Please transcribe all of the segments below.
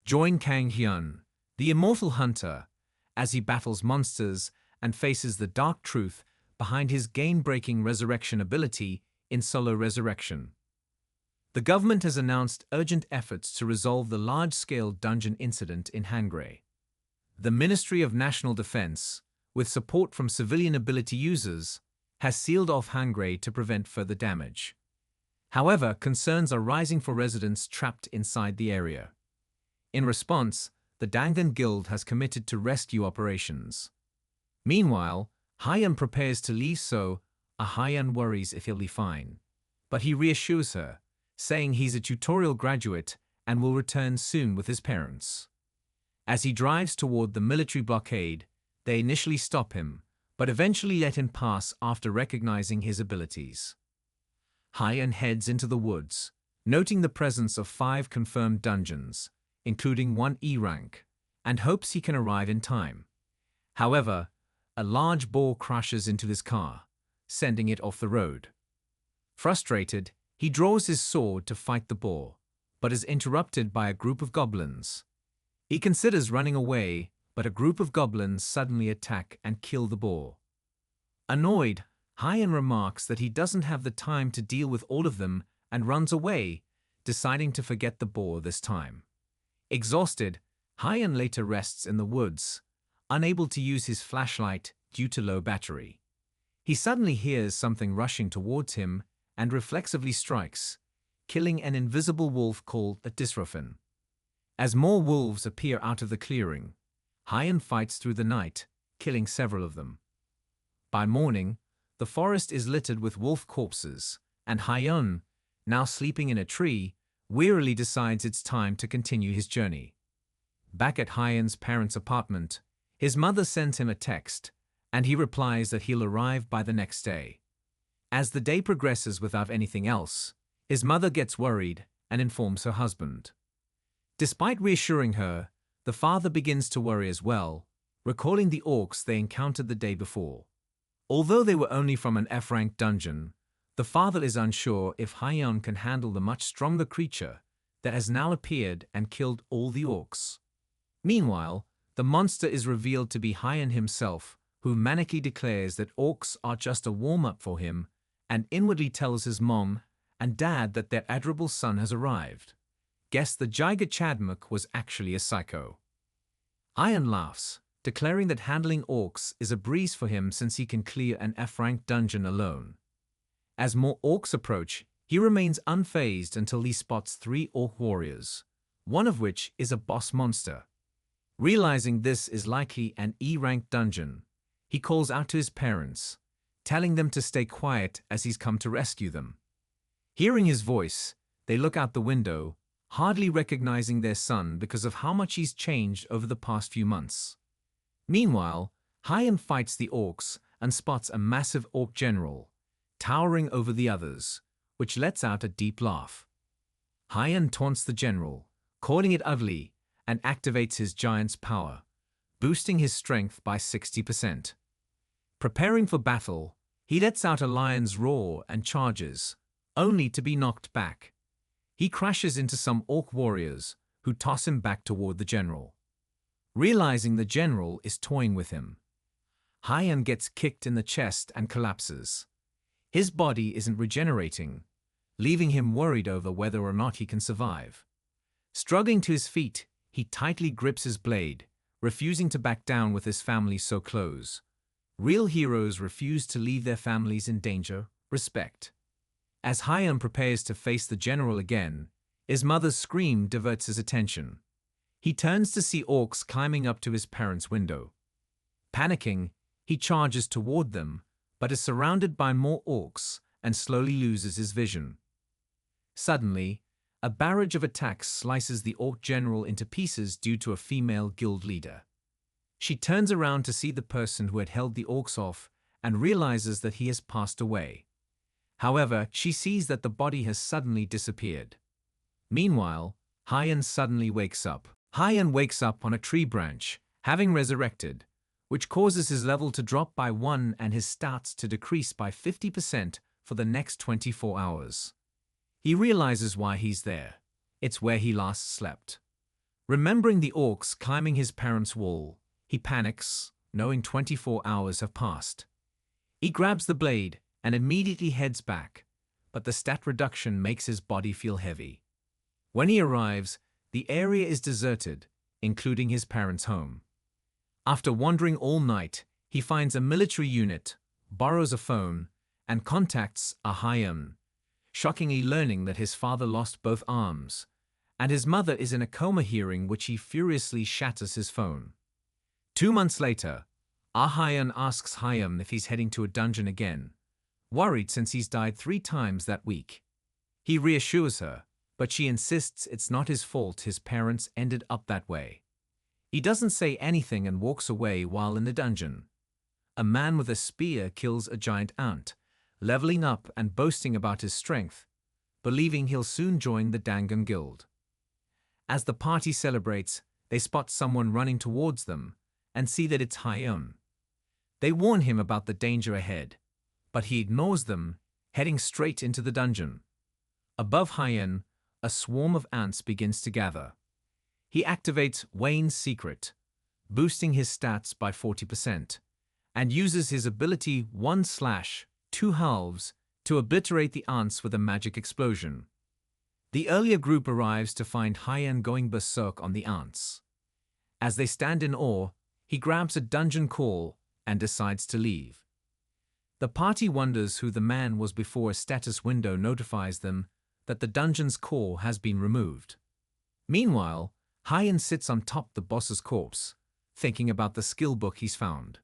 Join Kang, the immortal hunter, as he battles monsters and faces the dark truth behind his game-breaking resurrection ability in Solo Resurrection. The government has announced urgent efforts to resolve the large-scale dungeon incident in hangrae. The Ministry of National Defense, with support from civilian ability users, has sealed off hangrae to prevent further damage. However, concerns are rising for residents trapped inside the area. In response, the Dangan Guild has committed to rescue operations. Meanwhile, Hyan prepares to leave, so Hyan worries if he'll be fine. But he reassures her, saying he's a tutorial graduate and will return soon with his parents. As he drives toward the military blockade, they initially stop him, but eventually let him pass after recognizing his abilities. Hyan heads into the woods, noting the presence of 5 confirmed dungeons, including 1 E rank, and hopes he can arrive in time. However, a large boar crashes into his car, sending it off the road. Frustrated, he draws his sword to fight the boar, but is interrupted by a group of goblins. He considers running away, but a group of goblins suddenly attack and kill the boar. Annoyed, Hyan remarks that he doesn't have the time to deal with all of them and runs away, deciding to forget the boar this time. Exhausted, Hyan later rests in the woods, unable to use his flashlight due to low battery. He suddenly hears something rushing towards him and reflexively strikes, killing an invisible wolf called a disruphin. As more wolves appear out of the clearing, Hyan fights through the night, killing several of them. By morning, the forest is littered with wolf corpses, and Hyan, now sleeping in a tree, wearily decides it's time to continue his journey. Back at Hyan's parents' apartment, his mother sends him a text, and he replies that he'll arrive by the next day. As the day progresses without anything else, his mother gets worried and informs her husband. Despite reassuring her, the father begins to worry as well, recalling the orcs they encountered the day before. Although they were only from an F-rank dungeon, the father is unsure if Hyan can handle the much stronger creature that has now appeared and killed all the orcs. Meanwhile, the monster is revealed to be Hyan himself, who manically declares that orcs are just a warm-up for him and inwardly tells his mom and dad that their adorable son has arrived. Guess the Jiga Chadmuk was actually a psycho. Hyan laughs, declaring that handling orcs is a breeze for him since he can clear an F-rank dungeon alone. As more orcs approach, he remains unfazed until he spots 3 orc warriors, one of which is a boss monster. Realizing this is likely an E-rank dungeon, he calls out to his parents, telling them to stay quiet as he's come to rescue them. Hearing his voice, they look out the window, hardly recognizing their son because of how much he's changed over the past few months. Meanwhile, Hyan fights the orcs and spots a massive orc general, towering over the others, which lets out a deep laugh. Hyan taunts the general, calling it ugly, and activates his giant's power, boosting his strength by 60%. Preparing for battle, he lets out a lion's roar and charges, only to be knocked back. He crashes into some orc warriors, who toss him back toward the general. Realizing the general is toying with him, Hyan gets kicked in the chest and collapses. His body isn't regenerating, leaving him worried over whether or not he can survive. Struggling to his feet, he tightly grips his blade, refusing to back down with his family so close. Real heroes refuse to leave their families in danger. Respect. As Hyan prepares to face the general again, his mother's scream diverts his attention. He turns to see orcs climbing up to his parents' window. Panicking, he charges toward them, but is surrounded by more orcs and slowly loses his vision. Suddenly, a barrage of attacks slices the orc general into pieces due to a female guild leader. She turns around to see the person who had held the orcs off and realizes that he has passed away. However, she sees that the body has suddenly disappeared. Meanwhile, Hyan suddenly wakes up. Hyan wakes up on a tree branch, having resurrected, which causes his level to drop by 1 and his stats to decrease by 50% for the next 24 hours. He realizes why he's there. It's where he last slept. Remembering the orcs climbing his parents' wall, he panics, knowing 24 hours have passed. He grabs the blade and immediately heads back, but the stat reduction makes his body feel heavy. When he arrives, the area is deserted, including his parents' home. After wandering all night, he finds a military unit, borrows a phone, and contacts a Hyun, shockingly learning that his father lost both arms, and his mother is in a coma, hearing which he furiously shatters his phone. 2 months later, Ah Hyun asks Hyun if he's heading to a dungeon again, worried since he's died 3 times that week. He reassures her, but she insists it's not his fault his parents ended up that way. He doesn't say anything and walks away while in the dungeon. A man with a spear kills a giant ant, leveling up and boasting about his strength, believing he'll soon join the Dangan Guild. As the party celebrates, they spot someone running towards them and see that it's Hyun. They warn him about the danger ahead, but he ignores them, heading straight into the dungeon. Above Hyun, a swarm of ants begins to gather. He activates Wayne's secret, boosting his stats by 40%, and uses his ability 1/2 halves to obliterate the ants with a magic explosion. The earlier group arrives to find Hyun going berserk on the ants. As they stand in awe, he grabs a dungeon call and decides to leave. The party wonders who the man was before a status window notifies them that the dungeon's core has been removed. Meanwhile, Hyun sits on top the boss's corpse, thinking about the skill book he's found.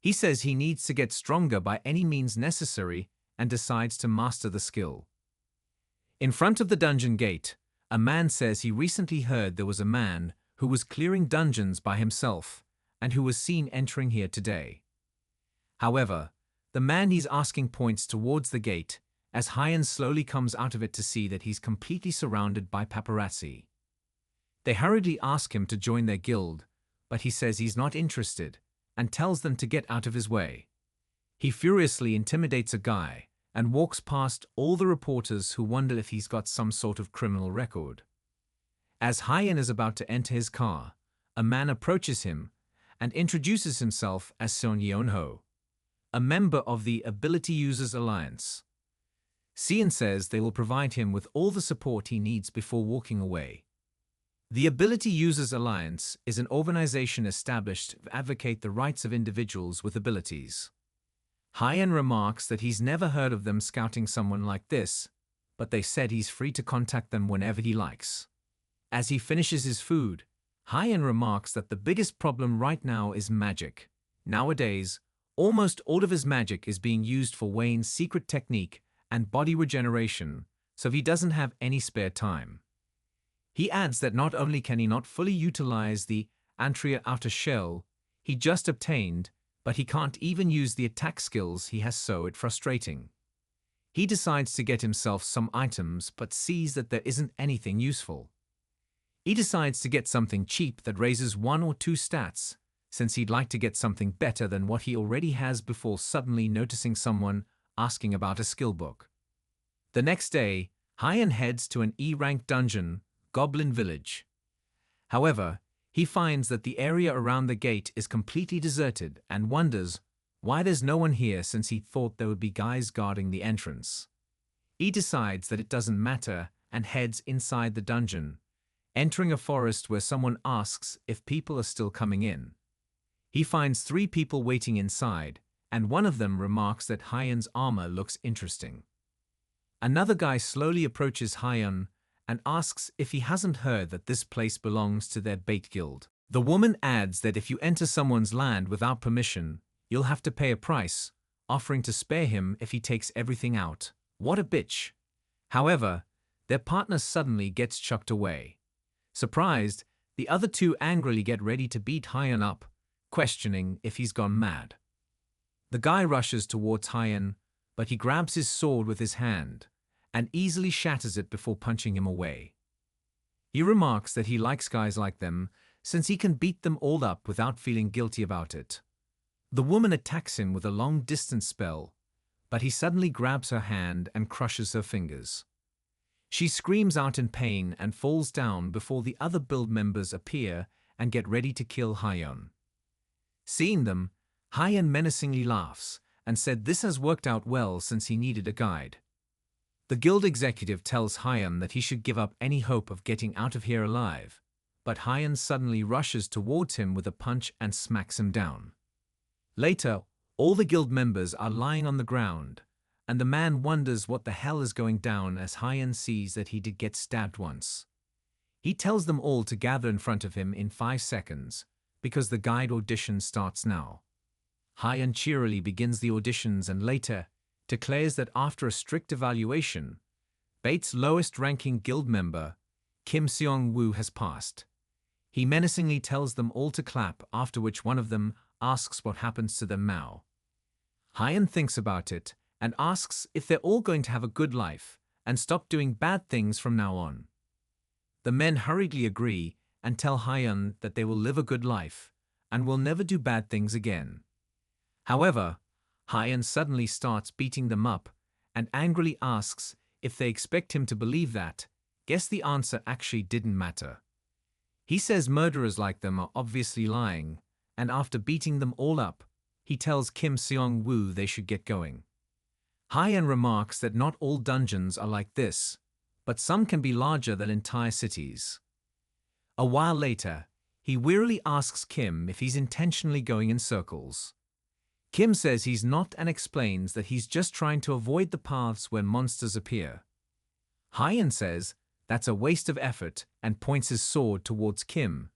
He says he needs to get stronger by any means necessary and decides to master the skill. In front of the dungeon gate, a man says he recently heard there was a man who was clearing dungeons by himself and who was seen entering here today. However, the man he's asking points towards the gate as Hyun slowly comes out of it to see that he's completely surrounded by paparazzi. They hurriedly ask him to join their guild, but he says he's not interested and tells them to get out of his way. He furiously intimidates a guy and walks past all the reporters who wonder if he's got some sort of criminal record. As Hyun is about to enter his car, a man approaches him and introduces himself as Seon Yeon-ho, a member of the Ability Users Alliance. Seon says they will provide him with all the support he needs before walking away. The Ability Users Alliance is an organization established to advocate the rights of individuals with abilities. Hyun remarks that he's never heard of them scouting someone like this, but they said he's free to contact them whenever he likes. As he finishes his food, Hyun remarks that the biggest problem right now is magic. Nowadays, almost all of his magic is being used for Wayne's secret technique and body regeneration, so he doesn't have any spare time. He adds that not only can he not fully utilize the Antria outer shell he just obtained, but he can't even use the attack skills he has, so it's frustrating. He decides to get himself some items but sees that there isn't anything useful. He decides to get something cheap that raises 1 or 2 stats, since he'd like to get something better than what he already has before suddenly noticing someone asking about a skill book. The next day, Hyun heads to an E-rank dungeon, Goblin Village. However, he finds that the area around the gate is completely deserted and wonders why there's no one here, since he thought there would be guys guarding the entrance. He decides that it doesn't matter and heads inside the dungeon, entering a forest where someone asks if people are still coming in. He finds 3 people waiting inside, and one of them remarks that Hyun's armor looks interesting. Another guy slowly approaches Hyun and asks if he hasn't heard that this place belongs to their bait guild. The woman adds that if you enter someone's land without permission, you'll have to pay a price, offering to spare him if he takes everything out. What a bitch! However, their partner suddenly gets chucked away. Surprised, the other 2 angrily get ready to beat Hyun up, questioning if he's gone mad. The guy rushes towards Hyun, but he grabs his sword with his hand and easily shatters it before punching him away. He remarks that he likes guys like them since he can beat them all up without feeling guilty about it. The woman attacks him with a long-distance spell, but he suddenly grabs her hand and crushes her fingers. She screams out in pain and falls down before the other build members appear and get ready to kill Hyun. Seeing them, Hyun menacingly laughs and said this has worked out well since he needed a guide. The guild executive tells Hyun that he should give up any hope of getting out of here alive, but Hyun suddenly rushes towards him with a punch and smacks him down. Later, all the guild members are lying on the ground, and the man wonders what the hell is going down as Hyun sees that he did get stabbed once. He tells them all to gather in front of him in 5 seconds, because the guide audition starts now. Hyun cheerily begins the auditions and later declares that after a strict evaluation, Bates' lowest-ranking guild member, Kim Seong-woo, has passed. He menacingly tells them all to clap, after which one of them asks what happens to them now. Hyun thinks about it and asks if they're all going to have a good life and stop doing bad things from now on. The men hurriedly agree and tell Hyun that they will live a good life and will never do bad things again. However, Hyun suddenly starts beating them up and angrily asks if they expect him to believe that. Guess the answer actually didn't matter. He says murderers like them are obviously lying, and after beating them all up, he tells Kim Seong-woo they should get going. Hyun remarks that not all dungeons are like this, but some can be larger than entire cities. A while later, he wearily asks Kim if he's intentionally going in circles. Kim says he's not and explains that he's just trying to avoid the paths where monsters appear. Hyun says that's a waste of effort and points his sword towards Kim,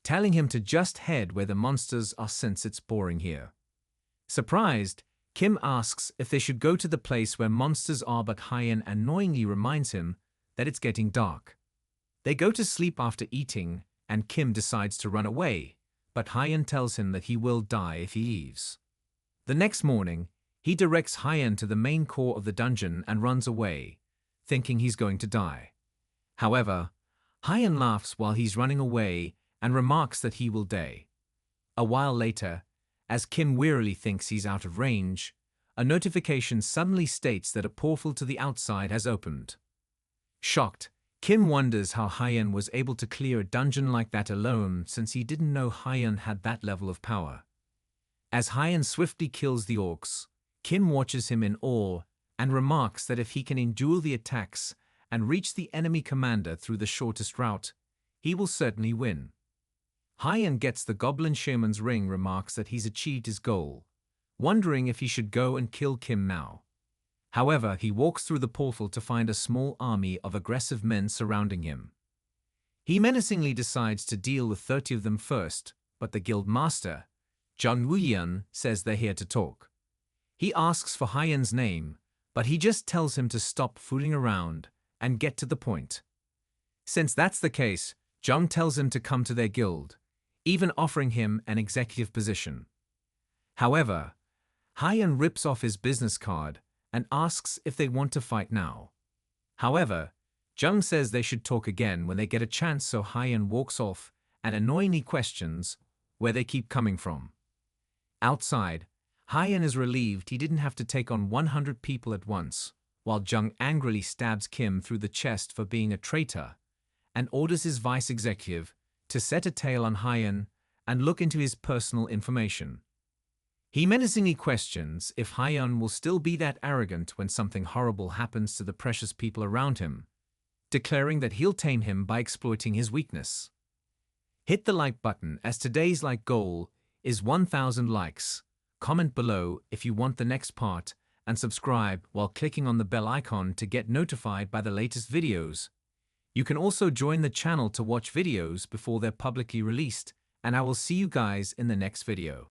telling him to just head where the monsters are since it's boring here. Surprised, Kim asks if they should go to the place where monsters are, but Hyun annoyingly reminds him that it's getting dark. They go to sleep after eating, and Kim decides to run away, but Hyun tells him that he will die if he leaves. The next morning, he directs Hyun to the main core of the dungeon and runs away, thinking he's going to die. However, Hyun laughs while he's running away and remarks that he will die. A while later, as Kim wearily thinks he's out of range, a notification suddenly states that a portal to the outside has opened. Shocked, Kim wonders how Hyun was able to clear a dungeon like that alone, since he didn't know Hyun had that level of power. As Hyun swiftly kills the orcs, Kim watches him in awe and remarks that if he can endure the attacks and reach the enemy commander through the shortest route, he will certainly win. Hyun gets the Goblin Shaman's ring, remarks that he's achieved his goal, wondering if he should go and kill Kim now. However, he walks through the portal to find a small army of aggressive men surrounding him. He menacingly decides to deal with 30 of them first, but the guild master, Jung Woo-yeon, says they're here to talk. He asks for Hyun's name, but he just tells him to stop fooling around and get to the point. Since that's the case, Jung tells him to come to their guild, even offering him an executive position. However, Hyun rips off his business card and asks if they want to fight now. However, Jung says they should talk again when they get a chance, so Hyun walks off and annoyingly questions where they keep coming from. Outside, Hyun is relieved he didn't have to take on 100 people at once, while Jung angrily stabs Kim through the chest for being a traitor and orders his vice executive to set a tail on Hyun and look into his personal information. He menacingly questions if Hyun will still be that arrogant when something horrible happens to the precious people around him, declaring that he'll tame him by exploiting his weakness. Hit the like button, as today's like goal is 1,000 likes. Comment below if you want the next part, and subscribe while clicking on the bell icon to get notified by the latest videos. You can also join the channel to watch videos before they're publicly released, and I will see you guys in the next video.